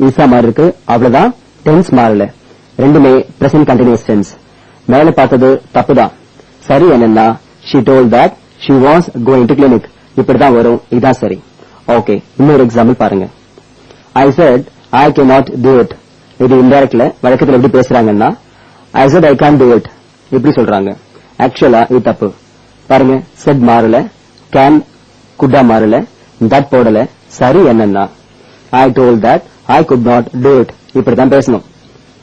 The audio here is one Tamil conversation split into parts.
ஈஸா மாதிரி இருக்கு, அவ்வளவுதான். டென்ஸ் மாறல, ரெண்டுமே பிரசன்ட் கண்டினியூஸ் டென்ஸ். மேல பார்த்தது தப்புதான். சரி என்னன்னா she told that she was going to clinic. இப்படிதான் வரும், இதான் சரி. ஓகே, இன்னொரு எக்ஸாம்பிள் பாருங்க. I said I cannot do it. இது இன்டைரக்ட்ல வழக்கத்துல எப்படி பேசுறாங்கன்னா I said I can't do it இப்படி சொல்றாங்க. ஆக்சுவலா இது தப்பு. பாருங்க, said மாறல, can குட்டா மாறல, that போடல. சரி என்னன்னா I told that I could not do it. இப்படிதான் பேசணும்.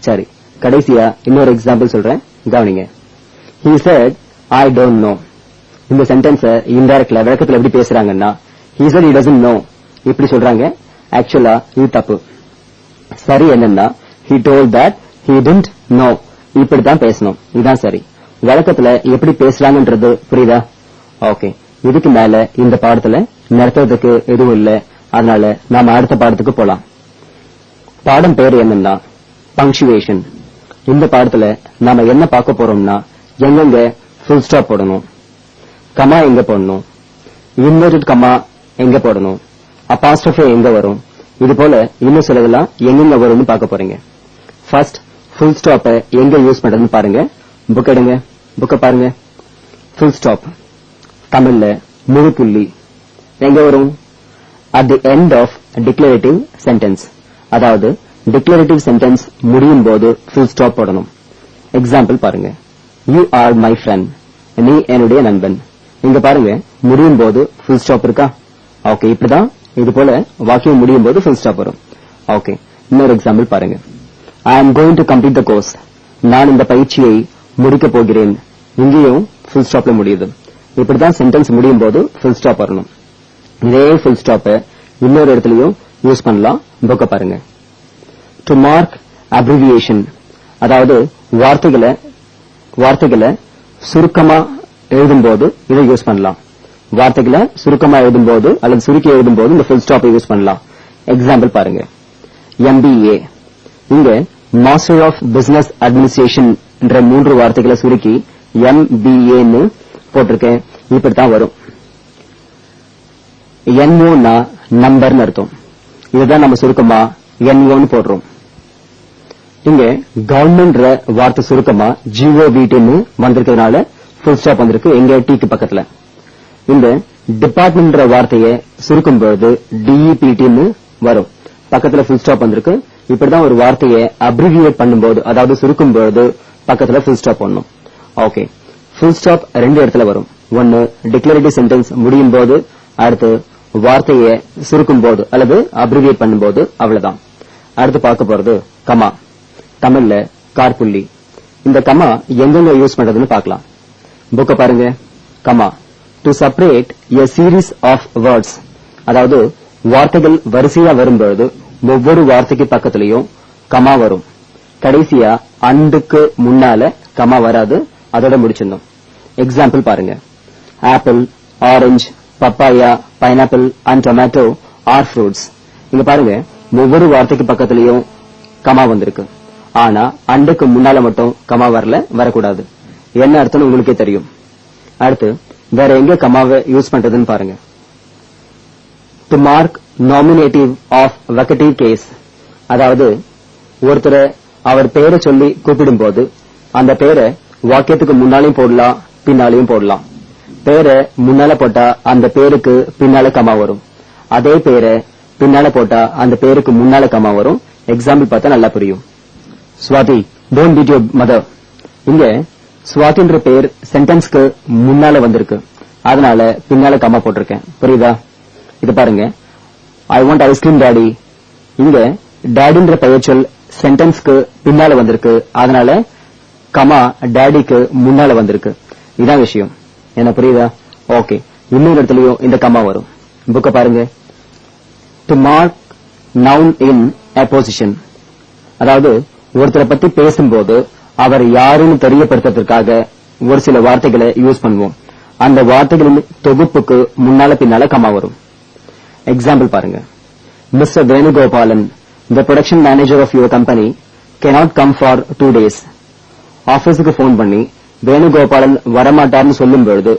சரி, கடைசியா இன்னொரு எக்ஸாம்பிள் சொல்றேன், கவனிங்க. He said I don't know. இந்த சென்டென்ஸ் இன்டைரக்ட்ல வழக்கத்துல எப்படி பேசுறாங்கன்னா he said he doesn't know இப்படி சொல்றாங்க. ஆக்சுவலா இது தப்பு. சரி என்னன்னா he told that he didn't know இப்படிதான் பேசணும், இதுதான் சரி. வழக்கத்துல எப்படி பேசுறாங்கன்றது புரியுதா? ஓகே, இதுக்கு மேல இந்த பாடத்துல நடத்துறதுக்கு எதுவும் இல்ல, அதனால நாம அடுத்த பாடத்துக்கு போலாம். பாடம் பேரு என்னன்னா பங்க்சுவேஷன். இந்த பாடத்துல நாம என்ன பார்க்க போறோம்னா எங்கெங்க ஃபுல் ஸ்டாப் போடணும், கமா எங்க போடணும், இன்வெர்டட் கமா எங்க போடணும், அபாஸ்ட்ரோஃபி எங்க வரும், இது போல இன்னும் சிலதெல்லாம் எங்கெங்க வரும்னு பார்க்க போறீங்க. ஃபர்ஸ்ட் ஃபுல் ஸ்டாப் எங்க யூஸ் பண்றதுன்னு பாருங்க. புக் எடுங்க, புக்க பாருங்க. ஃபுல் ஸ்டாப் தமிழ்ல முழு புள்ளி எங்க வரும்? at the end of declarative sentence. அதாவது declarative sentence முடியும் போது full stop போடணும். எக்ஸாம்பிள் பாருங்க. you are my friend. நீ என்னுடைய நண்பன். இங்க பாருங்க, முடியும் போது full stop இருக்கா? ஓகே, இப்படிதான் இது போல வாக்கியம் முடியும் போது full stop வரும். ஓகே, இன்னொரு எக்ஸாம்பிள் பாருங்க. I am going to complete the course. நான் இந்த பயிற்சியை முடிக்க போகிறேன். இங்கேயும் full stopல முடியுது. இப்படிதான் சென்டென்ஸ் முடியும் போது full stop வரணும். இதே full stop இன்னொரு இடத்துலயும் யூஸ் பண்ணலாம். புக்க பாருங்க. to mark abbreviation, அதாவது வார்த்தைகளை சுருக்கமா எழுதும்போது இதை யூஸ் பண்ணலாம். வார்த்தைகளை சுருக்கமா எழுதும்போது அல்லது சுருக்கி எழுதும்போது இந்த full stop யூஸ் பண்ணலாம். எக்ஸாம்பிள் பாருங்க. MBA, இங்க மாஸ்டர் ஆஃப் பிசினஸ் அட்மினிஸ்ட்ரேஷன் என்ற 3 வார்த்தைகளை சுருக்கி MBA ன்னு போட்டிருக்கேன். இப்படித்தான் வரும். NO னா நம்பர்னு அர்த்தம். இதுதான் நம்ம சுருக்கமா NO ன்னு போடுறோம். இங்க கவர்மெண்ட் வார்த்தை சுருக்கமா GOVT ன்னு வந்திருக்கிறதுனால full stop வந்திருக்கு எங்க டீக்கு பக்கத்துல. இந்த டிபார்ட்மெண்ட் வார்த்தையை சுருக்கும் பொழுது DEPT ன்னு வரும், பக்கத்துல full stop வந்திருக்கு. இப்படிதான் ஒரு வார்த்தையை அப்ரிவியேட் பண்ணும்போது, அதாவது சுருக்கும் பொழுது பக்கத்துல full stop பண்ணணும். ஓகே, full stop ரெண்டு இடத்துல வரும். ஒன்னு டிக்ளரேட்டிவ் சென்டென்ஸ் முடியும் போது, அடுத்து வார்த்தையை சுருக்கும் போது அல்லது அப்ரிவியேட் பண்ணும்போது. அவ்வளவுதான். அடுத்து பார்க்க போறது கமா. தமிழ்ல கார்புள்ளி. இந்த கமா எங்கெங்க யூஸ் பண்றதுன்னு பார்க்கலாம். புக்க பாருங்க. Comma to separate a series of words, அதாவது வார்த்தைகள் வரிசையா வரும்பொழுது ஒவ்வொரு வார்த்தைக்கு பக்கத்திலையும் கமா வரும். கடைசியா அண்டுக்கு முன்னால கமா வராது, அதோட முடிச்சிடணும். எக்ஸாம்பிள் பாருங்க. Apple, orange, papaya, pineapple and tomato are fruits. இங்க பாருங்க, ஒவ்வொரு வார்த்தைக்கு பக்கத்திலையும் கமா வந்திருக்கு. ஆனா அண்டுக்கு முன்னால மட்டும் கமா வரக்கூடாது. என்ன அர்த்தம் உங்களுக்கே தெரியும். அடுத்து வேற எங்க கமாவை யூஸ் பண்றதுன்னு பாருங்க. To mark nominative of vocative case, அதாவது ஒருத்தரை அவர் பேரை சொல்லி கூப்பிடும் போது அந்த பேரை வாக்கியத்துக்கு முன்னாலையும் போடலாம், பின்னாலையும் போடலாம். பேரை முன்னால போட்டா அந்த பேருக்கு பின்னால கமா வரும். அதே பேரை பின்னால போட்டா அந்த பேருக்கு முன்னால கமா வரும். எக்ஸாம்பிள் பார்த்தா நல்லா புரியும். Swathi, don't beat your mother. இங்க ஸ்வாதின்ற பேர் சென்டென்ஸ்க்கு முன்னால வந்திருக்கு, அதனால பின்னால கமா போட்டிருக்கேன். புரியுதா? இது பாருங்க. I want ice cream daddy. இங்க டாடின்ற பெயர் சொல் சென்டென்ஸ்க்கு பின்னால வந்திருக்கு, அதனால கமா டாடிக்கு முன்னால வந்திருக்கு. இதான் விஷயம். என்ன புரியுதா? ஓகே, இன்னொரு இடத்துலயும் இந்த கமா வரும். புக்க பாருங்க. To mark noun in a position, அதாவது ஒருத்தரை பத்தி பேசும்போது அவர் யாருன்னு தெரியப்படுத்துறதுக்காக ஒரு சில வார்த்தைகளை யூஸ் பண்ணுவோம். அந்த வார்த்தைகளின் தொகுப்புக்கு முன்னால பின்னால கமா வரும். எக்ஸாம்பிள் பாருங்க. Mister Venugopalan, the production manager of your company cannot come for 2 days. ஆபீஸுக்கு போன் பண்ணி வேணுகோபாலன் வரமாட்டார்னு சொல்லும் பொழுது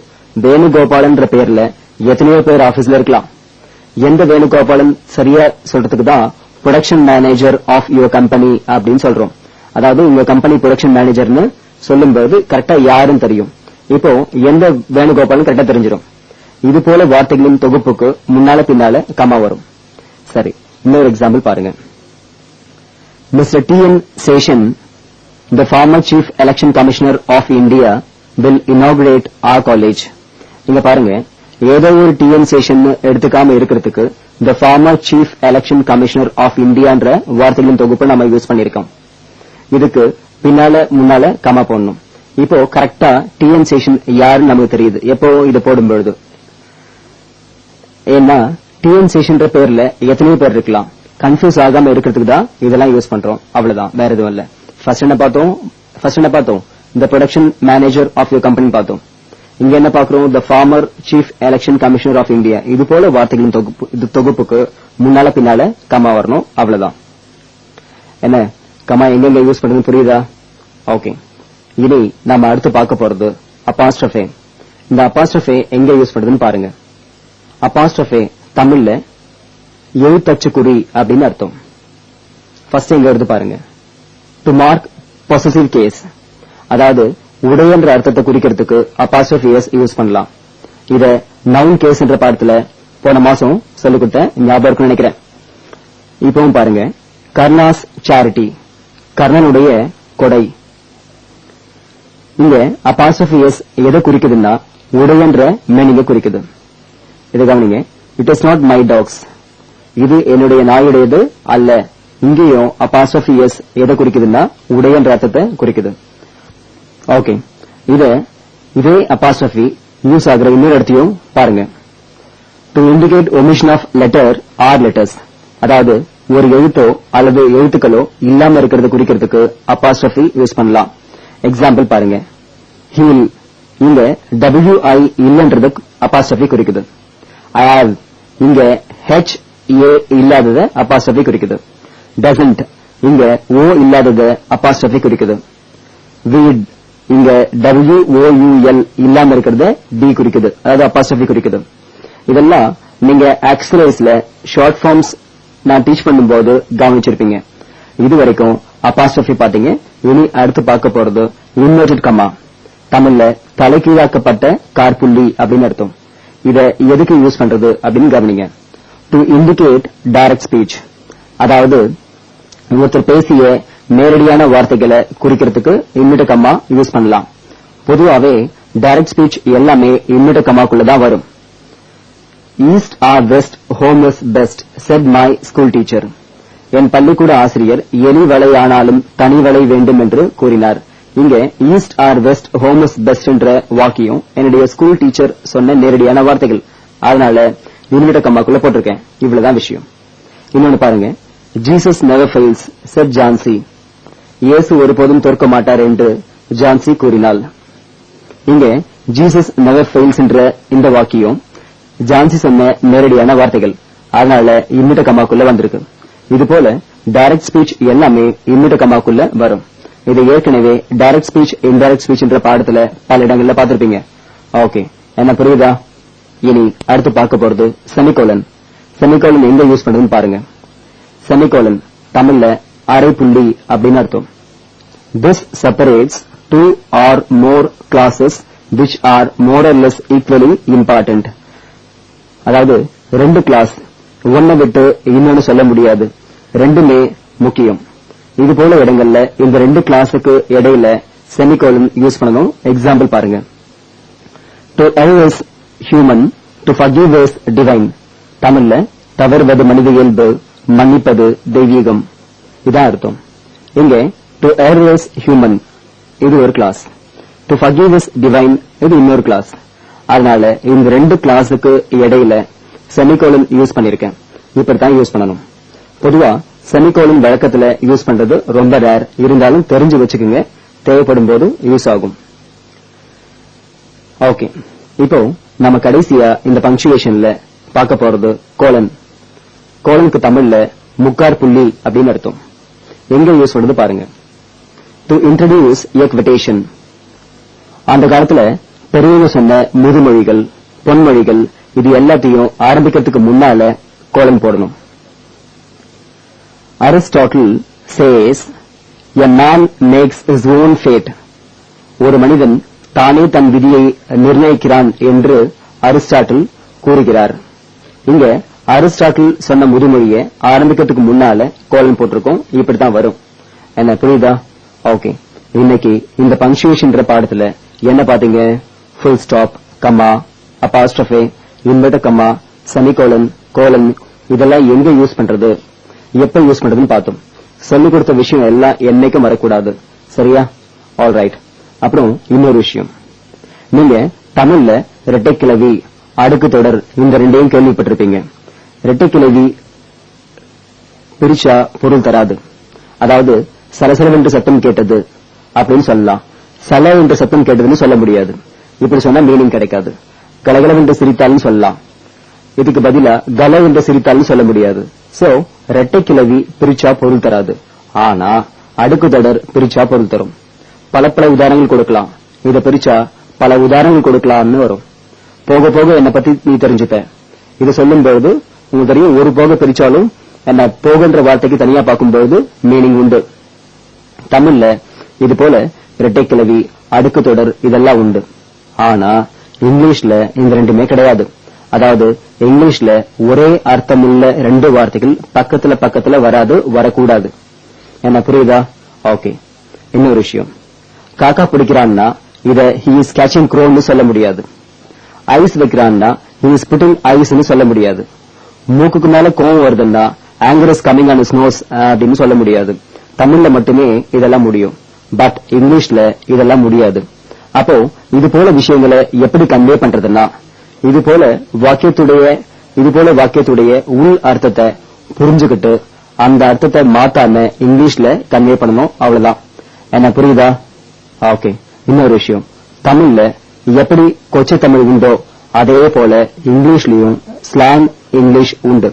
வேணுகோபாலன்ற பேர்ல எத்தனையோ பேர் ஆபீஸ்ல இருக்கலாம். எந்த வேணுகோபாலன் சரியா சொல்றதுக்கு தான் production manager of your company அப்படின்னு சொல்றோம். அதாவது உங்க கம்பெனி ப்ரொடக்ஷன் மேனேஜர்னு சொல்லும்போது கரெக்டா யாருன்னு தெரியும். இப்போ எந்த வேணுகோபாலும் கரெக்டா தெரிஞ்சிடும். இது போல வார்த்தைகளின் தொகுப்புக்கு முன்னால பின்னால கமா வரும். சரி, இன்னொரு எக்ஸாம்பிள் பாருங்க. Mister T.N. Seshan, the former Chief Election Commissioner of India, will inaugurate our college. இங்க பாருங்க, ஏதோ ஒரு T.N. Seshan எடுத்துக்காம இருக்கிறதுக்கு the former Chief Election Commissioner of Indiaன்ற வார்த்தைகளின் தொகுப்பு நம்ம யூஸ் பண்ணிருக்கோம். இதுக்கு பின்னால முன்னால கமா போடணும். இப்போ கரெக்டா T.N. Seshan யாருன்னு நமக்கு தெரியுது எப்போ இது போடும்பொழுது. ஏன்னா T.N. Seshanன்ற பேர்ல எத்தனையோ பேர் இருக்கலாம். கன்ஃபியூஸ் ஆகாம இருக்கிறதுக்கு தான் இதெல்லாம் யூஸ் பண்றோம். அவ்வளவுதான், வேற எதுவும் இல்ல. ஃபர்ஸ்ட் என்ன பார்த்தோம்? the production manager of your company பார்த்தோம். இங்க என்ன பார்க்கிறோம்? the former chief election commissioner of India. இது போல வார்த்தைகளின் தொகுப்புக்கு முன்னால பின்னால கமா வரணும். அவ்வளவுதான். என்ன கமா எங்க யூஸ் பண்றது புரியுதா? ஓகே. இனி நாம அடுத்து பார்க்க போறது அப்பாஸ்ட்ரோஃபே. இந்த அப்பாஸ்ட்ரோஃபே எங்க யூஸ் பண்றதுன்னு பாருங்க. அப்பாஸ்ட்ரோஃபே தமிழ்ல எழுத்தச்சுக்குறி அப்படின்னு அர்த்தம். ஃபர்ஸ்ட் எங்க எடுத்து பாருங்க. டு மார்க் பொசசிவ் கேஸ், அதாவது உடையன்ற அர்த்தத்தை குறிக்கிறதுக்கு அப்பாஸ்ட்ரோஃபி எஸ் யூஸ் பண்ணலாம். இத நவுன் கேஸ் என்ற பாடத்துல போன மாசம் சொல்லிக் கொடுத்த ஞாபகம் இருக்குன்னு நினைக்கிறேன். இப்பவும் பாருங்க. கர்ணாஸ் சேரிட்டி, கர்ணனுடைய கொடை. இங்க அப்பாஸ்ட்ரோஃபி எஸ் எதை குறிக்குதுன்னா உடையன்ற மீனிங்க குறிக்குது. இதை கவனிங்க. It is not my dog's, இது என்னுடைய நாயுடையது அல்ல. இங்கேயும் அப்பாஸ்ட்ரோஃபி எஸ் எதை குறிக்குதுன்னா உடையன்ற அர்த்தத்தை குறிக்குது. ஓகே. இதே அப்பாஸ்ட்ரோஃபி யூஸ் ஆகிற இன்னொரு இடத்தையும் பாருங்க. To indicate omission of letter or letters, அதாவது ஒரு எழுத்தோ அல்லது எழுத்துக்களோ இல்லாம இருக்கிறத குறிக்கிறதுக்கு அப்பாஸ்ட்ரோஃபி யூஸ் பண்ணலாம். எக்ஸாம்பிள் பாருங்க. ஹீல், இங்க WI இல்லன்றது அப்பாஸ்ட்ரோஃபி குறிக்குது. I have, இங்க HA இல்லாதத அப்பாஸ்ட்ரோஃபி குறிக்குது. doesn't, இங்க O இல்லாதத அப்பாஸ்ட்ரோஃபி குறிக்குது. weed, இங்க WOUL இல்லாம இருக்கிறத D குறிக்குது, அதாவது அப்பாஸ்ட்ரோஃபி குறிக்குது. இதெல்லாம் நீங்க எக்ஸசைஸ்ல ஷார்ட் ஃபார்ம்ஸ் நான் டீச் பண்ணும்போது கவனிச்சிருப்பீங்க. இதுவரைக்கும் அப்பாஸ்ட்ரோஃபி பாத்தீங்க. இனி அடுத்து பார்க்க போறது இன்வெர்டட் கமா. தமிழ்ல தலைகீழாக்கப்பட்ட காற்புள்ளி அப்படின்னு அர்த்தம். இத எதுக்கு யூஸ் பண்றது அப்படின்னு கவனிங்க. டு இண்டிகேட் டைரக்ட் ஸ்பீச், அதாவது ஒருத்தர் பேசிய நேரடியான வார்த்தைகளை குறிக்கிறதுக்கு இன்வெர்டட் கமா யூஸ் பண்ணலாம். பொதுவாவே டைரக்ட் ஸ்பீச் எல்லாமே இன்வெர்டட் கமாக்குள்ளதான் வரும். East or west, home is best, said my school teacher. என் பள்ளிக்கூட ஆசிரியர் எலி வலை ஆனாலும் தனி வலை வேண்டும் என்று கூறினார். இங்க east or west, home is best என்ற வாக்கியம் என்னுடைய ஸ்கூல் டீச்சர் சொன்ன நேரடியான வார்த்தைகள். அதனால இன்வெர்டட் கமாக்குள்ள போட்டிருக்கேன். இவ்வளவுதான் விஷயம். இன்னொன்னு பாருங்க. Jesus never fails, set Jhansi. இயேசு ஒருபோதும் தோற்க மாட்டார் என்று ஜான்சி கூறினாள். இங்க ஜீசஸ் நெவர் ஃபெயில்ஸ் என்ற இந்த வாக்கியம் ஜான்சி சொன்ன நேரடியான வார்த்தைகள். அதனால இன்வெர்டட் கமாக்குள்ள வந்திருக்கு. இது போல டைரக்ட் ஸ்பீச் எல்லாமே இன்வெர்டட் கமாக்குள்ள வரும். இது ஏற்கனவே டைரக்ட் ஸ்பீச், இன்டைரக்ட் ஸ்பீச் என்ற பாடத்துல பல இடங்கள்ல பாத்திருப்பீங்க. ஓகே, என்ன புரியுதா? இனி அடுத்து பார்க்க போறது செமிகோலன். செமிகோலன் எங்க யூஸ் பண்றதுன்னு பாருங்க. செமிகோலன் தமிழ்ல அரை புள்ளி அப்படின்னு அர்த்தம். This separates two or more classes which are more or less equally important. அதாவது ரெண்டு கிளாஸ் ஒன்ன விட்டு இன்னொன்னு சொல்ல முடியாது, ரெண்டுமே முக்கியம். இது போல இடங்கள்ல இந்த ரெண்டு கிளாஸுக்கு இடையில செமிகோலன் யூஸ் பண்ணணும். எக்ஸாம்பிள் பாருங்க. To err is human, to forgive is divine. தமிழ்ல தவறுவது மனித இயல்பு, மன்னிப்பது தெய்வீகம். இதான் அர்த்தம். இங்க டு err is human, இது ஒரு class. To forgive is divine, இது இன்னொரு கிளாஸ். அதனால இந்த ரெண்டு கிளாஸுக்கு இடையில செமிகோலன் யூஸ் பண்ணிருக்கேன். இப்படித்தான் யூஸ் பண்ணணும். பொதுவா செமிகோலன் வழக்கத்துல யூஸ் பண்றது ரொம்ப ரேர். இருந்தாலும் தெரிஞ்சு வச்சுக்கோங்க, தேவைப்படும் போது யூஸ் ஆகும். ஓகே, இப்போ நம்ம கடைசியா இந்த பங்க்சுவேஷன்ல பார்க்க போறது கோலன். கோலனுக்கு தமிழ்ல முக்கார் புள்ளி அப்படின்னு அர்த்தம். எங்க யூஸ் பண்றது பாருங்க. To introduce a quotation. அந்த காலத்துல பெரியவங்க சொன்ன முதுமொழிகள், பொன்மொழிகள், இது எல்லாத்தையும் ஆரம்பிக்கிறதுக்கு முன்னால கோலன் போடணும். Aristotle says a man makes his own fate. ஒரு மனிதன் தானே தன் விதியை நிர்ணயிக்கிறான் என்று அரிஸ்டாட்டில் கூறுகிறார். இங்க அரிஸ்டாட்டில் சொன்ன முதுமொழியை ஆரம்பிக்கிறதுக்கு முன்னால கோலன் போட்டிருக்கோம். இப்படித்தான் வரும். என்ன புரியுதா? ஓகே. இன்னைக்கு இந்த பங்க்சுவேஷன் பாடத்துல என்ன பாத்தீங்க? ஃபுல் ஸ்டாப், கம்மா, அபாஸ்ட்ரோபே, இன்வெர்டட் கம்மா, செமிகோலன், கோலன் இதெல்லாம் எங்க யூஸ் பண்றது, எப்ப யூஸ் பண்றதுன்னு பார்த்தோம். சொல்லிக் கொடுத்த விஷயம் எல்லாம் என்னைக்கும் வரக்கூடாது. சரியா? All right. அப்புறம் இன்னொரு விஷயம், நீங்க தமிழ்ல இரட்டைக்கிளவி, அடுக்கு தொடர் இந்த ரெண்டையும் கேள்விப்பட்டிருப்பீங்க. இரட்டைக்கிளவி பிரிச்சா பொருள் தராது. அதாவது சலசலவென்று சத்தம் கேட்டது அப்படின்னு சொல்லலாம். சல என்ற சத்தம் கேட்டதுன்னு சொல்ல முடியாது. இப்படி சொன்னா மீனிங் கிடைக்காது. கலகலவென்று சிரித்தாலும் சொல்லலாம். இதுக்கு பதிலா கல என்ற சிரித்தாலும் சொல்ல முடியாது. சோ இரட்டைக்கிளவி பிரிச்சா பொருள் தராது. ஆனா அடுக்கு தொடர் பிரிச்சா பொருள் தரும். பல உதாரணங்கள் கொடுக்கலாம். இத பிரிச்சா பல உதாரணங்கள் கொடுக்கலாம்னு வரும். போக போக என்ன பத்தி நீ தெரிஞ்சுப்ப. இது சொல்லும் பொழுது உங்களுக்கு தெரியும், ஒரு போக பிரிச்சாலும் என்ன போகன்ற வார்த்தைக்கு தனியா பார்க்கும்போது மீனிங் உண்டு. தமிழ்ல இது போல இரட்டைக்கிளவி, அடுக்கு தொடர் இதெல்லாம் உண்டு. ஆனா இங்கிலீஷ்ல இந்த ரெண்டுமே கிடையாது. அதாவது இங்கிலீஷ்ல ஒரே அர்த்தமுள்ள ரெண்டு வார்த்தைகள் பக்கத்துல வராது, வரக்கூடாது. என்ன புரியுதா? ஓகே. இன்னொரு விஷயம், காக்கா பிடிக்கிறான்னா இத he is catching crow ன்னு சொல்ல முடியாது. ஐஸ் வைக்கிறான்னா he is putting ice ன்னு சொல்ல முடியாது. மூக்குக்கு மேல கோவம் வருதுன்னா anger is coming on his nose அப்படின்னு சொல்ல முடியாது. தமிழ்ல மட்டுமே இதெல்லாம் முடியும். பட் இங்கிலீஷ்ல இதெல்லாம் முடியாது. அப்போ இது போல விஷயங்களை எப்படி கன்வே பண்றதுன்னா, இது போல வாக்கியத்துடைய உள் அர்த்தத்தை புரிஞ்சுக்கிட்டு அந்த அர்த்தத்தை மாத்தாம இங்கிலீஷ்ல கன்வே பண்ணணும். அவ்வளவுதான். என்ன புரியுதா? ஓகே. இன்னொரு விஷயம், தமிழ்ல எப்படி கொச்சை தமிழ் உண்டோ அதே போல இங்கிலீஷ்லயும் ஸ்லாங் இங்கிலீஷ் உண்டு.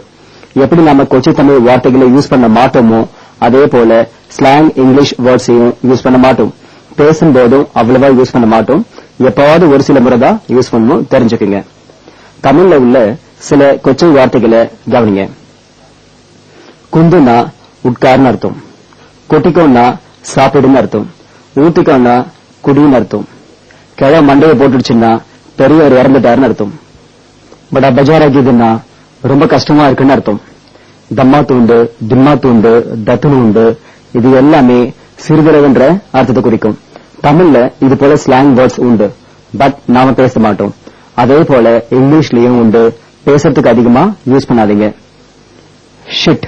எப்படி நாம கொச்சை தமிழ் வார்த்தைகளை யூஸ் பண்ண மாட்டோமோ அதே போல ஸ்லாங் இங்கிலீஷ் வேர்ட்ஸையும் யூஸ் பண்ண மாட்டோம். பேசும்போதும் அவ்வளவா யூஸ் பண்ண மாட்டோம். எப்பாவது ஒரு சில முறை தான் யூஸ் பண்ணணும். தெரிஞ்சுக்குங்க. தமிழ்ல உள்ள சில கொச்சை வார்த்தைகளை கவனிங்க. குந்துனா உட்கார்னு அர்த்தம், கொட்டிக்கோன்னா சாப்பிடுன்னு அர்த்தம், ஊத்திக்கோன்னா குடின்னு அர்த்தம், கிழ மண்டையை போட்டுடுச்சுன்னா பெரியவர் இறந்துட்டாருன்னு அர்த்தம், பட் பஜாராக்கிதுன்னா ரொம்ப கஷ்டமா இருக்குன்னு அர்த்தம். தம்மா தூண்டு, திம்மா தூண்டு, தத்துனு உண்டு இது எல்லாமே சிறிதளவுன்ற அர்த்தத்தை குறிக்கும். தமிழ்ல இது போல ஸ்லாங் வேர்ட்ஸ் உண்டு. பட் நாம பேச மாட்டோம். அதே போல இங்கிலீஷ்லயும் உண்டு. பேசுறதுக்கு அதிகமா யூஸ் பண்ணாதீங்க. ஷிட்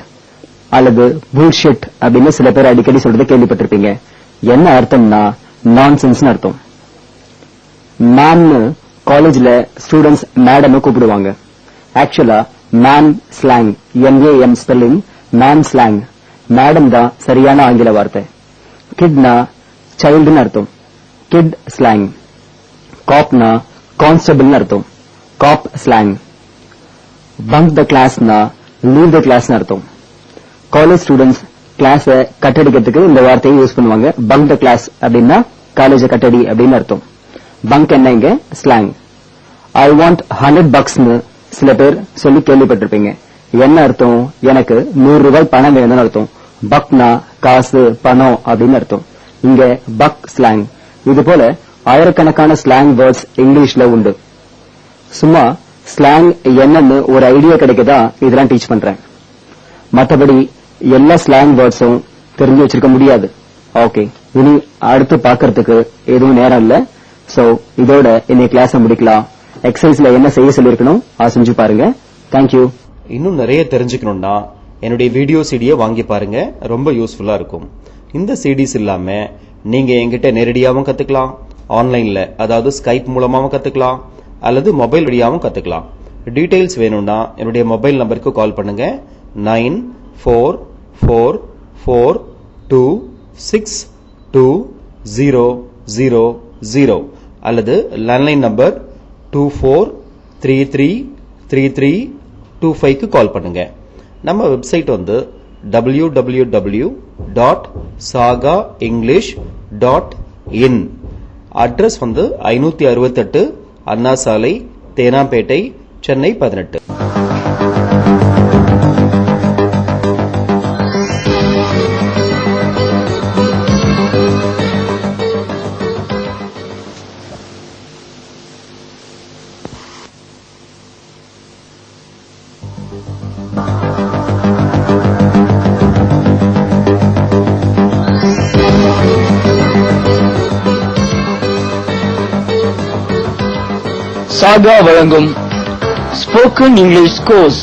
அல்லது புல்ஷிட் அப்படின்னு சில பேர் அடிக்கடி சொல்றதை கேள்விப்பட்டிருப்பீங்க. என்ன அர்த்தம்னா நான்சென்ஸ் அர்த்தம். மேம் காலேஜ்ல ஸ்டூடெண்ட்ஸ் மேடம் கூப்பிடுவாங்க. ஆக்சுவலா ma'am slang, MAM spelling, ma'am slang. Madam தான் சரியான ஆங்கில வார்த்தை. கிட்னா சைல்டுன்னு அர்த்தம், கிட் ஸ்லாங். காப்னா கான்ஸ்டபிள் அர்த்தம், காப் ஸ்லாங். பங்க் த கிளாஸ்னா லீவ் த கிளாஸ் அர்த்தம். காலேஜ் ஸ்டூடெண்ட்ஸ் கிளாஸ கட்டடிக்கிறதுக்கு இந்த வார்த்தையை யூஸ் பண்ணுவாங்க. பங்க் த கிளாஸ் அப்படின்னா காலேஜ கட்டடி அப்படின்னு அர்த்தம். பங்க் என்ன இங்க ஸ்லாங். ஐ வாண்ட் $100 சில பேர் சொல்லி கேள்விப்பட்டிருப்பீங்க. என்ன அர்த்தம்? எனக்கு $100 பணம் வேணும்னு அர்த்தம். பக்னா காசு, பணம் அப்படின்னு அர்த்தம். இங்க பக் ஸ்லாங். இது போல ஆயிரக்கணக்கான ஸ்லாங் வேர்ட்ஸ் இங்கிலீஷ்ல உண்டு. சும்மா ஸ்லாங் என்னன்னு ஒரு ஐடியா கிடைக்கதா இதெல்லாம் டீச் பண்றேன். மற்றபடி எல்லா ஸ்லாங் வேர்ட்ஸும் தெரிஞ்சு வச்சிருக்க முடியாது. ஓகே, இனி அடுத்து பாக்கிறதுக்கு எதுவும் நேரம் இல்ல. சோ இதோட இன்னைக்கு கிளாஸ் முடிக்கலாம். எக்ஸசைஸ்ல என்ன செய்ய சொல்லிருக்கணும் செஞ்சு பாருங்க. தேங்க்யூ. இன்னும் நிறைய தெரிஞ்சுக்கணும்னா என்னுடைய வீடியோ சிடியை வாங்கி பாருங்க. ரொம்ப யூஸ்ஃபுல்லா இருக்கும். இந்த சிடிஸ் இல்லாம நீங்க என்கிட்ட நேரடியாவும் கத்துக்கலாம், ஆன்லைன்ல அதாவது ஸ்கைப் மூலமாவும் கத்துக்கலாம், அல்லது மொபைல் வழியாவும் கத்துக்கலாம். டீடைல்ஸ் வேணும்னா என்னுடைய மொபைல் நம்பருக்கு கால் பண்ணுங்க. 9444262000 அல்லது லேண்ட்லைன் நம்பர் 24333325க்கு கால் பண்ணுங்க. நம்ம வெப்சைட் வந்து www.sagaenglish.in. அட்ரஸ் வந்து 568 அண்ணா சாலை, தேனாம்பேட்டை, சென்னை 18. சாகா வழங்கும் spoken English course.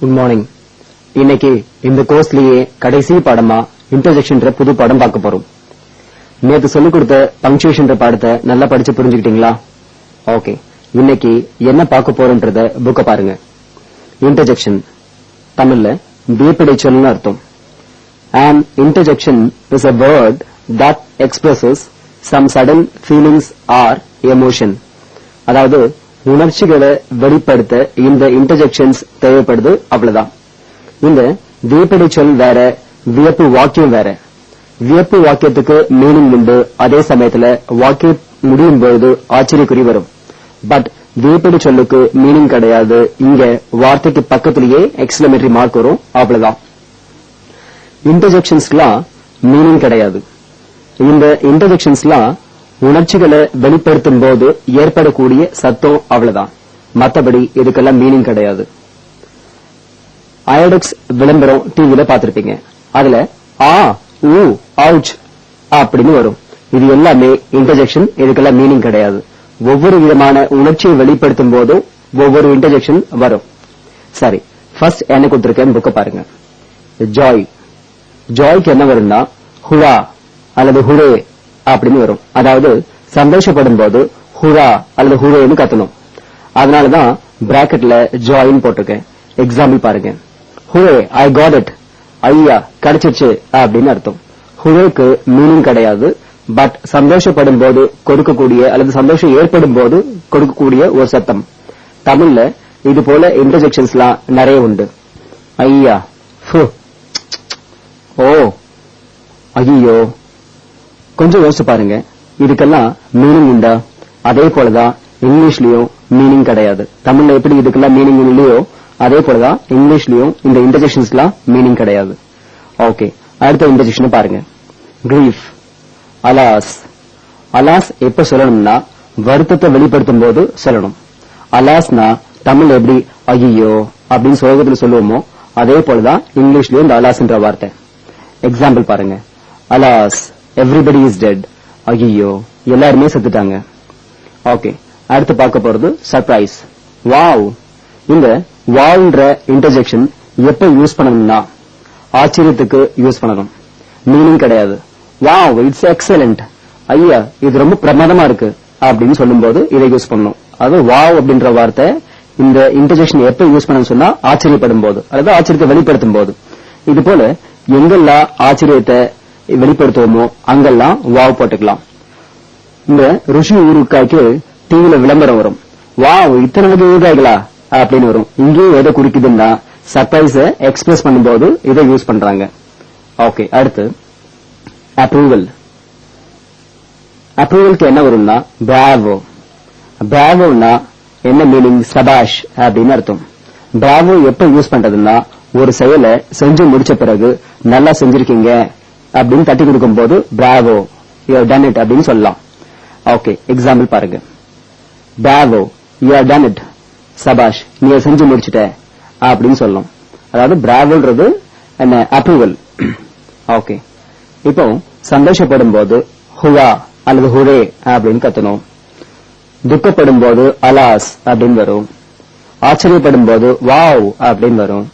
Good morning. இன்னைக்கு இந்த கோர்ஸ்லயே கடைசி பாடமா இன்டர்ஜெக்ஷன்ற புது பாடம் பார்க்க போறோம். நேத்து சொல்லிக் கொடுத்த பங்க்சுவேஷன்ற பாடத்தை நல்லா படிச்சு புரிஞ்சுக்கிட்டீங்களா? ஓகே, இன்னைக்கு என்ன பார்க்க போறோம்ன்றத புக்க பாருங்க. இன்டர்ஜெக்ஷன் தமிழ்ல வியப்படை சொல்லுன்னு அர்த்தம். An interjection is a word that expresses some sudden feelings or emotion. அதாவது உணர்ச்சிகளை வெளிப்படுத்த இந்த இன்டர்ஜெக்ஷன்ஸ் தேவைப்படுது, அவ்வளவுதான். இந்த வியப்படை சொல் வேற, வியப்பு வாக்கியம் வேற. வியப்பு வாக்கியத்துக்கு மீனிங் உண்டு, அதே சமயத்துல வாக்கியம் முடியும் பொழுது ஆச்சரியக்குறி வரும். பட் வியப்படை சொல்லுக்கு மீனிங் கிடையாது. இங்க வார்த்தைக்கு பக்கத்திலேயே எக்ஸ்கிளமேட்டரி மார்க் வரும், அவ்வளவுதான். இன்டர்ஜெக்ஷன்ஸ்லாம் மீனிங் கிடையாது. இந்த இன்டர்ஜெக்ஷன்ஸ்லாம் உணர்ச்சிகளை வெளிப்படுத்தும் போது ஏற்படக்கூடிய சத்தம், அவ்வளவுதான். மத்தபடி இதுக்கெல்லாம் மீனிங் கிடையாது. அயோடெக்ஸ் விளம்பரம் டிவில பாத்திருப்பீங்க. அதுல ஆ ஊ அவுச் அப்படின்னு வரும். இது எல்லாமே இன்டர்ஜெக்ஷன், இதுக்கெல்லாம் மீனிங் கிடையாது. ஒவ்வொரு விதமான உணர்ச்சியை வெளிப்படுத்தும் போதும் ஒவ்வொரு இன்டர்ஜெக்ஷன் வரும். சரி, ஃபர்ஸ்ட் என்ன கொடுத்திருக்கேன் புக்க பாருங்க. ஜாய். ஜாய்க்கு என்ன வரும்னா ஹுரா அல்லது ஹுரே அப்படின்னு வரும். அதாவது சந்தோஷப்படும் போது ஹுரா அல்லது ஹுரேன்னு கத்தணும். அதனாலதான் பிராக்கெட்ல ஜாயின் போட்டிருக்கேன். எக்ஸாம்பிள் பாருங்க. ஹுரே ஐ காட் இட், ஐயா கிடைச்சிருச்சு அப்படின்னு அர்த்தம். ஹுரேக்கு மீனிங் கிடையாது. பட் சந்தோஷப்படும் போது கொடுக்கக்கூடிய அல்லது சந்தோஷம் ஏற்படும் போது கொடுக்கக்கூடிய ஒரு சத்தம். தமிழ்ல இது போல இன்டர்ஜெக்ஷன்ஸ்லாம் நிறைய உண்டு. ஐயா, ஓ, ஐயோ. கொஞ்சம் யோசிச்சு பாருங்க, இதுக்கெல்லாம் மீனிங் உண்டா? அதே போலதான் இங்கிலீஷ்லயும் மீனிங் கிடையாது. தமிழ்ல எப்படி இதுக்கெல்லாம் மீனிங் இல்லையோ அதே போலதான் இங்கிலீஷ்லயும் இந்த இன்டர்ஜெக்ஷன்ஸ்லாம் மீனிங் கிடையாது. ஓகே, அடுத்த இன்டர்ஜெக்ஷன் பாருங்க. கிரீஃப். அலாஸ். அலாஸ் எப்ப சொல்லணும்னா வருத்தத்தை வெளிப்படுத்தும் போது சொல்லணும். அலாஸ்னா தமிழ் எப்படி ஐயோ அப்படின்னு சோகத்துல சொல்லுவோமோ அதே போலதான் இங்கிலீஷ்லயும் இந்த அலாஸ்ன்ற வார்த்தை. எக்ஸாம்பிள் பாருங்க. Alas everybody is dead. ஐயோ எல்லாருமே செத்துட்டாங்க. ஓகே, அடுத்து பார்க்க போறது சர்ப்ரைஸ். வாவ். இந்த வாவ்ன்ற இன்டர்ஜெக்ஷன் எப்ப யூஸ் பண்ணணும்னா ஆச்சரியத்துக்கு யூஸ் பண்ணணும். மீனிங் கிடையாது. வாவ் இட்ஸ் எக்ஸலென்ட், ஐயா இது ரொம்ப பிரமாதமா இருக்கு அப்படின்னு சொல்லும் போது இதை யூஸ் பண்ணணும். அது வாவ் அப்படின்ற வார்த்தை இந்த இன்டர்ஜெக்ஷன் எப்ப யூஸ் பண்ணணும்னு சொன்னா ஆச்சரியப்படும் போது, அதாவது ஆச்சரியத்தை வெளிப்படுத்தும் போது. இது போல எங்கெல்லாம் ஆச்சரியத்தை வெளிப்படுத்துவோமோ அங்கெல்லாம் வாவ் போட்டுக்கலாம். இந்த ருஷி ஊறுகாய்க்கு டிவில விளம்பரம் வரும். வாவ் இத்தனை வகை ஊறுகாய்களா அப்படின்னு வரும். இங்கேயும் எதை குறிக்குதுன்னா சர்ப்ரைஸ எக்ஸ்பிரஸ் பண்ணும்போது இதை யூஸ் பண்றாங்க. ஓகே, அடுத்து அப்ரூவல். அப்ரூவலுக்கு என்ன வரும்னா பிராவோ. பிராவோனா என்ன மீனிங்? சபாஷ் அப்படின்னு அர்த்தம். பிராவோ எப்ப யூஸ் பண்றதுன்னா ஒரு செயலை செஞ்சு முடிச்ச பிறகு நல்லா செஞ்சிருக்கீங்க அப்படின்னு தட்டி கொடுக்கும் போது bravo you have done it அப்படின்னு சொல்லலாம். ஓகே, எக்ஸாம்பிள் பாருங்க. Bravo you have done it, சபாஷ் நீ செஞ்சு முடிச்சிட்ட அப்படின்னு சொல்லலாம். அதாவது பிராவோன்றது என்ன? அப்ரூவல். ஓகே, இப்போ சந்தோஷப்படும் போது ஹுவா அல்லது ஹுரே அப்படின்னு கத்தணும். துக்கப்படும் போது அலாஸ் அப்படின்னு வரும். ஆச்சரியப்படும் போது வாவ் அப்படின்னு வரும்.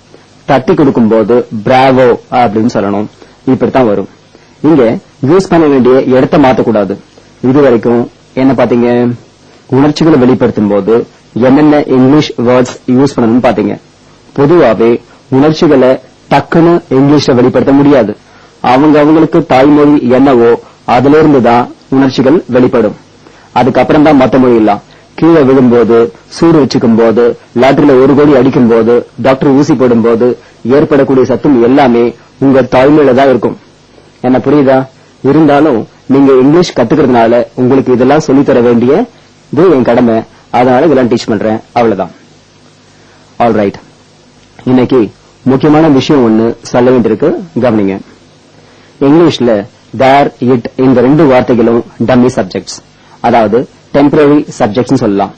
தட்டி கொடுக்கும் போது பிராவோ அப்படின்னு சொல்லணும். இப்படித்தான் வரும். இங்க யூஸ் பண்ண வேண்டிய இடத்தை மாத்தக்கூடாது. இதுவரைக்கும் என்ன பாத்தீங்க? உணர்ச்சிகளை வெளிப்படுத்தும் போது என்னென்ன இங்கிலீஷ் வேர்ட்ஸ் யூஸ் பண்ணணும்னு பாத்தீங்க. பொதுவாவே உணர்ச்சிகளை டக்குன்னு இங்கிலீஷ்ல வெளிப்படுத்த முடியாது. அவங்களுக்கு தாய்மொழி என்னவோ அதுல இருந்துதான் உணர்ச்சிகள் வெளிப்படும். அதுக்கப்புறம் தான் மத்த மொழி எல்லாம். கீழே விழும்போது, சூடு வச்சுக்கும் போது, லாட்டரியில 1 கோடி அடிக்கும் போது, டாக்டர் ஊசி போடும் போது ஏற்படக்கூடிய சத்தம் எல்லாமே உங்க தாய்மொழியில தான் இருக்கும். என்ன புரியுதா? இருந்தாலும் நீங்க இங்கிலீஷ் கத்துக்கிறதுனால உங்களுக்கு இதெல்லாம் சொல்லித்தர வேண்டிய இது என் கடமை. அதனால இதெல்லாம் டீச் பண்றேன், அவ்வளவுதான். ஆல்ரைட், இன்னைக்கு முக்கியமான விஷயம் ஒண்ணு சொல்ல வேண்டியிருக்கு, கவனிங்க. இங்கிலீஷ்ல தேர், இட் இந்த 2 வார்த்தைகளும் டம்மி சப்ஜெக்ட்ஸ், அதாவது டெம்பரரி சப்ஜெக்ட்ஸ் சொல்லலாம்.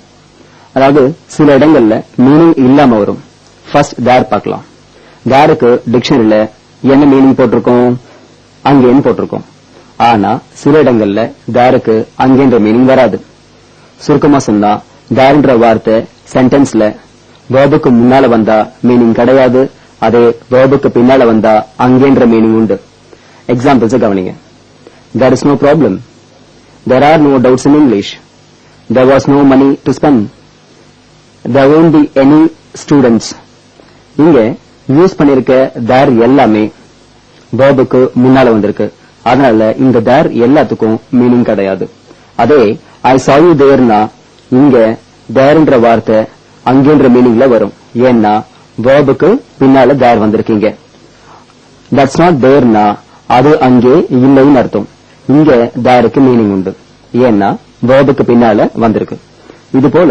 அதாவது சில இடங்கள்ல மீனிங் இல்லாம வரும். ஃபர்ஸ்ட் தேர் பார்க்கலாம். தேருக்கு டிக்ஷனரியில என்ன மீனிங் போட்டிருக்கோம்? அங்கேன்னு போட்டிருக்கோம். ஆனா சில இடங்கள்ல தேருக்கு அங்கேன்ற மீனிங் வராது. சுருக்கமா சொன்னா தேர்ன்ற வார்த்தை சென்டென்ஸ்ல வேர்புக்கு முன்னால வந்தா மீனிங் கிடையாது. அதே வேர்புக்கு பின்னால வந்தா அங்கேன்ற மீனிங் உண்டு. எக்ஸாம்பிள்ஸ் கவனிங்க. There is no problem. There are no doubts in English. There was no money to spend. There won't be any students. இங்க யூஸ் பண்ணிருக்க there எல்லாமே வேர்புக்கு முன்னால வந்திருக்கு. அதனால இந்த there எல்லாத்துக்கும் மீனிங் கிடையாது. அதே I saw you thereனா இங்க thereன்ற வார்த்தை அங்கேன்ற மீனிங்ல வரும். ஏன்னா வேர்புக்கு பின்னால there வந்திருக்கீங்க. That's not thereனா அது அங்கே இல்லைன்னு அர்த்தம். இங்க தேருக்கு மீனிங் உண்டு. ஏன்னா வேர்புக்கு பின்னால வந்திருக்கு. இது போல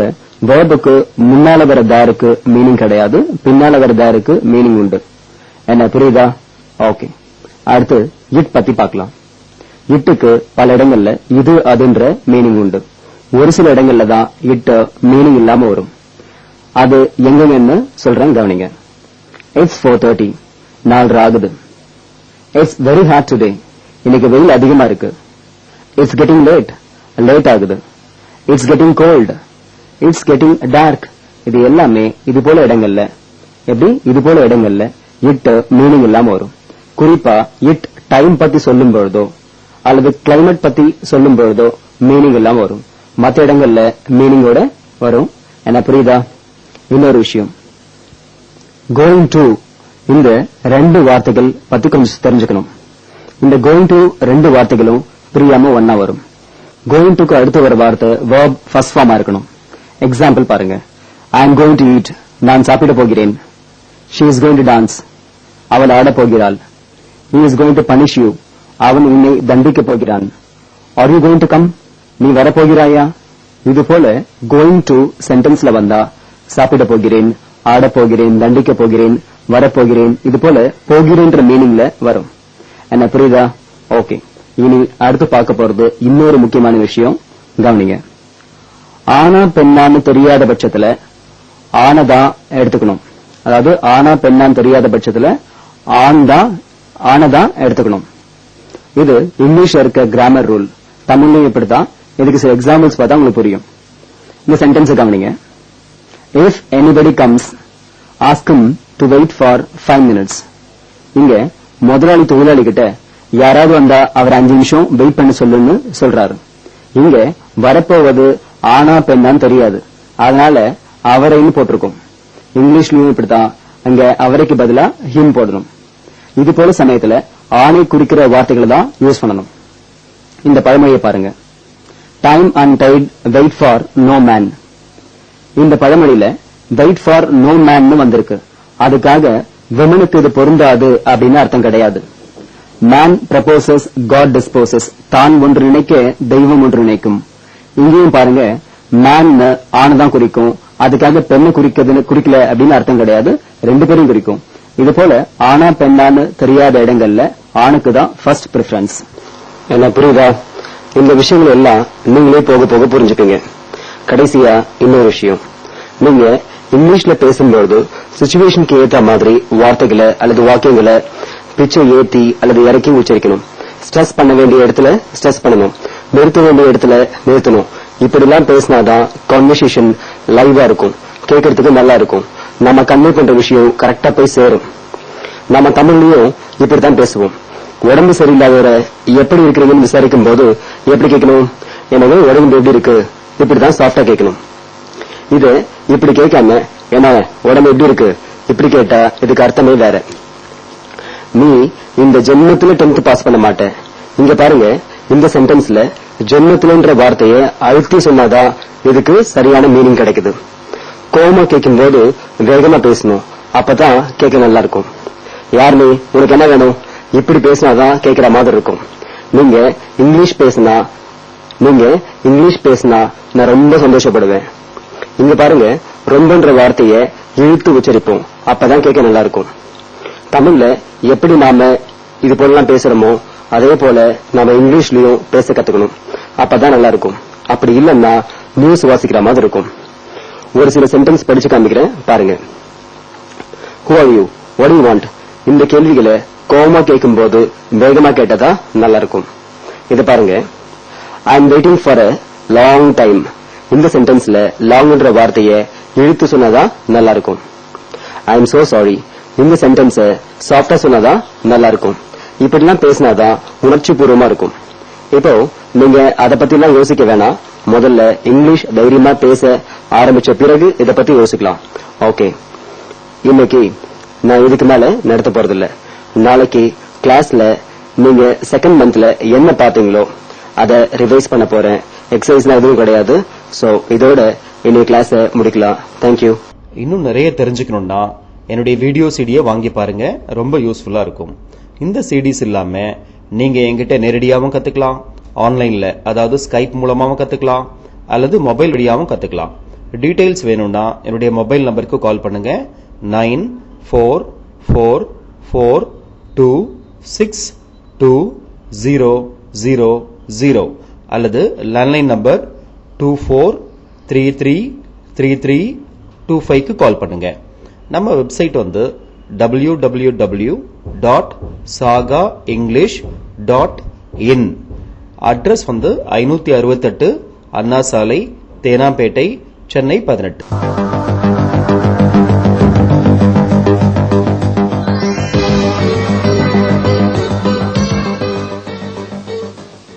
வேர்புக்கு முன்னால வர தேருக்கு மீனிங் கிடையாது. பின்னால வர தேருக்கு மீனிங் உண்டு. என்ன புரியுதா? ஓகே. அடுத்து இட் பத்தி பார்க்கலாம். இட்டுக்கு பல இடங்கள்ல இது அதுன்ற மீனிங் உண்டு. ஒரு சில இடங்கள்ல தான் இட் மீனிங் இல்லாம வரும். அது எங்கன்னு சொல்றேன் கவனிங்க. It's 4:30. 4 ஆகுது. It's very hot today. இன்னைக்கு வெயில் அதிகமா இருக்கு. It's getting late. லேட் ஆகுது. It's getting cold. It's getting dark. இது எல்லாமே இது போல இடங்கள்ல இட் மீனிங் இல்லாம வரும். குறிப்பா இட் டைம் பத்தி சொல்லும் பொழுதோ அல்லது கிளைமேட் பத்தி சொல்லும் பொழுதோ மீனிங் இல்லாம வரும். மற்ற இடங்கள்ல மீனிங்கோட வரும். என்ன புரியுதா? இன்னொரு விஷயம், கோயிங் டு இந்த ரெண்டு வார்த்தைகள் பத்தி கொஞ்சம் தெரிஞ்சுக்கணும். இந்த கோயிங் டு ரெண்டு வார்த்தைகளும் பிரியாம ஒன்னா வரும். கோயிங் டுக்கு அடுத்து வர வார்த்தை verb ஃபர்ஸ்ட் ஃபார்மா இருக்கணும். எக்ஸாம்பிள் பாருங்க. I am going to eat. நான் சாப்பிட போகிறேன். She is going to dance. அவள் ஆட போகிறாள். He is going to punish you. அவன் உன்னை தண்டிக்க போகிறான். Are you going to come? நீ வரப்போகிறாயா? இது போல கோயிங் டு சென்டென்ஸ்ல வந்தா சாப்பிட போகிறேன், ஆட போகிறேன், தண்டிக்க போகிறேன், வரப்போகிறேன், இது போல போகிறேன்ற மீனிங்ல வரும். என்ன புரியுதா? ஓகே. இனி அடுத்து பார்க்க போறது இன்னொரு முக்கியமான விஷயம். கவனிங்க. ஆனா பெண்ணான்னு தெரியாத பட்சத்துல ஆனதான் எடுத்துக்கணும். அதாவது ஆனா பெண்ணான்னு தெரியாத பட்சத்துல ஆனதான் எடுத்துக்கணும். இது இங்கிலீஷ்ல இருக்க கிராமர் ரூல். தமிழ்லயும் இப்படிதான். இதுக்கு சில எக்ஸாம்பிள்ஸ் பார்த்தா உங்களுக்கு புரியும். இந்த சென்டென்ஸ் கவனிங்க. If anybody comes, ask him to wait for 5 minutes. இங்க முதலாளி தொழிலாளி கிட்ட யாராவது வந்தா அவர் 5 நிமிஷம் வெயிட் பண்ண சொல்லுன்னு சொல்றாரு. இங்க வரப்போவது ஆனா பெண்ணான்னு தெரியாது. அதனால அவரைன்னு போட்டிருக்கும். இங்கிலீஷ்லயும் இப்படித்தான். அங்க அவரைக்கு பதிலா ஹிம் போடணும். இது போல சமயத்துல ஆணை குறிக்கிற வார்த்தைகளை தான் யூஸ் பண்ணணும். இந்த பழமொழியை பாருங்க. Time and tide wait for no man. இந்த பழமொழியில வெயிட் ஃபார் நோ மேன் வந்திருக்கு. அதுக்காக விமனுக்கு இது பொருந்தாது அப்படின்னு அர்த்தம் கிடையாது. Man proposes, God disposes. தான் ஒன்று நினைக்க தெய்வம் ஒன்று நினைக்கும். இங்கேயும் பாருங்க, மேன் ஆணுதான் குறிக்கும். அதுக்காக பெண்ணு குறிக்கல அப்படின்னு அர்த்தம் கிடையாது. ரெண்டு பேரும் குறிக்கும். இது போல ஆனா பெண்ணான்னு தெரியாத இடங்கள்ல ஆணுக்கு தான் ஃபர்ஸ்ட் பிரிஃபரன்ஸ். என்ன புரியுதா? இந்த விஷயங்கள் எல்லாம் நீங்களே போக போக புரிஞ்சுக்கீங்க. கடைசியா இன்னொரு விஷயம், நீங்க இங்கிலீஷ்ல பேசும்போது சிச்சுவேஷனுக்கு ஏற்ற மாதிரி வார்த்தைகளை அல்லது வாக்கியங்களை பிச்சை ஏத்தி அல்லது இறக்கி உச்சரிக்கணும். ஸ்ட்ரெஸ் பண்ண வேண்டிய இடத்துல ஸ்ட்ரெஸ் பண்ணணும், நிறுத்த வேண்டிய இடத்துல நிறுத்தணும். இப்படி எல்லாம் பேசினாதான் கான்வர்சேஷன் லைவா இருக்கும், கேட்கறதுக்கு நல்லா இருக்கும். நம்ம கன்வே பண்ற விஷயம் கரெக்டா போய் சேரும். நம்ம தமிழ்லயும் இப்படித்தான் பேசுவோம். உடம்பு சரியில்லாதவரை எப்படி இருக்கிறீங்கன்னு விசாரிக்கும் போது எப்படி கேட்கணும்? எனவே உடம்பு எப்படி இருக்கு, இப்படிதான் சாஃப்டா கேட்கணும். இது இப்படி கேட்காம என்ன உடம்பு எப்படி இருக்கு இப்படி கேட்டா இதுக்கு அர்த்தமே வேற. நீ இந்த ஜென்மத்துல 10th பாஸ் பண்ண மாட்ட. இங்க பாருங்க, இந்த சென்டென்ஸ்ல ஜென்மத்துலன்ற வார்த்தையை அழுத்தி சொன்னாதான் இதுக்கு சரியான மீனிங் கிடைக்குது. கோவமா கேட்கும் போது வேகமா பேசணும், அப்பதான் கேட்க நல்லா இருக்கும். யார் நீ, உனக்கு என்ன வேணும், இப்படி பேசினாதான் கேட்கிற மாதிரி இருக்கும். நீங்க இங்கிலீஷ் பேசினா நான் ரொம்ப சந்தோஷப்படுவேன். இங்க பாருங்க, ரொம்பன்ற வார்த்தையை இழுத்து உச்சரிப்போம், அப்பதான் கேட்க நல்லா இருக்கும். தமிழ்ல எப்படி நாம இது போலாம் பேசுறோமோ அதே போல நாம இங்கிலீஷ்லயும் பேச கத்துக்கணும், அப்பதான் நல்லா இருக்கும். அப்படி இல்லன்னா நியூஸ் வாசிக்கிற மாதிரி இருக்கும். ஒரு சில சென்டென்ஸ் படிச்சு காமிக்கிறேன் பாருங்க. Who are you? What do you want? இந்த கேள்விகளை கோவமா கேட்கும்போது வேகமா கேட்டதா நல்லா இருக்கும். இது பாருங்க. I am waiting for a long time. இந்த சென்டென்ஸ்ல லாங்ன்ற வார்த்தையை இழுத்து சொன்னதா நல்லா இருக்கும். I am so sorry. இந்த சென்டென்ஸ சாஃப்டா சொன்னதா நல்லா இருக்கும். இப்படிலாம் பேசினாதான் உணர்ச்சி பூர்வமா இருக்கும். இப்போ நீங்க அத பத்தி எல்லாம் யோசிக்க வேணாம். முதல்ல இங்கிலீஷ் தைரியமா பேச ஆரம்பிச்ச பிறகு இத பத்தி யோசிக்கலாம். ஓகே, இன்னைக்கு நான் இதுக்கு மேல நடத்த போறதில்ல. நாளைக்கு கிளாஸ்ல நீங்க செகண்ட் மந்த்ல என்ன பாத்தீங்களோ அத ரிவைஸ் பண்ண போறேன். எக்ஸசைஸ்லாம் எதுவும் கிடையாது. சோ இதோட இன்னைக்கு கிளாஸ முடிக்கலாம். தேங்க்யூ. இன்னும் நிறைய தெரிஞ்சுக்கணும்னா என்னுடைய வீடியோ சிடியை வாங்கி பாருங்க, ரொம்ப யூஸ்ஃபுல்லா இருக்கும். இந்த சிடிஸ் இல்லாம நீங்க என்கிட்ட நேரடியாவும் கத்துக்கலாம், ஆன்லைன்ல அதாவது ஸ்கைப் மூலமாவும் கத்துக்கலாம், அல்லது மொபைல் வழியாவும் கத்துக்கலாம். டீடைல்ஸ் வேணும்னா என்னுடைய மொபைல் நம்பருக்கு கால் பண்ணுங்க. 9444426200 அல்லது லேண்ட்லைன் நம்பர் 24333325க்கு கால் பண்ணுங்க. நம்ம வெப்சைட் வந்து www.sagaenglish.in. அட்ரஸ் வந்து 568 அண்ணா சாலை, தேனாம்பேட்டை, சென்னை 18.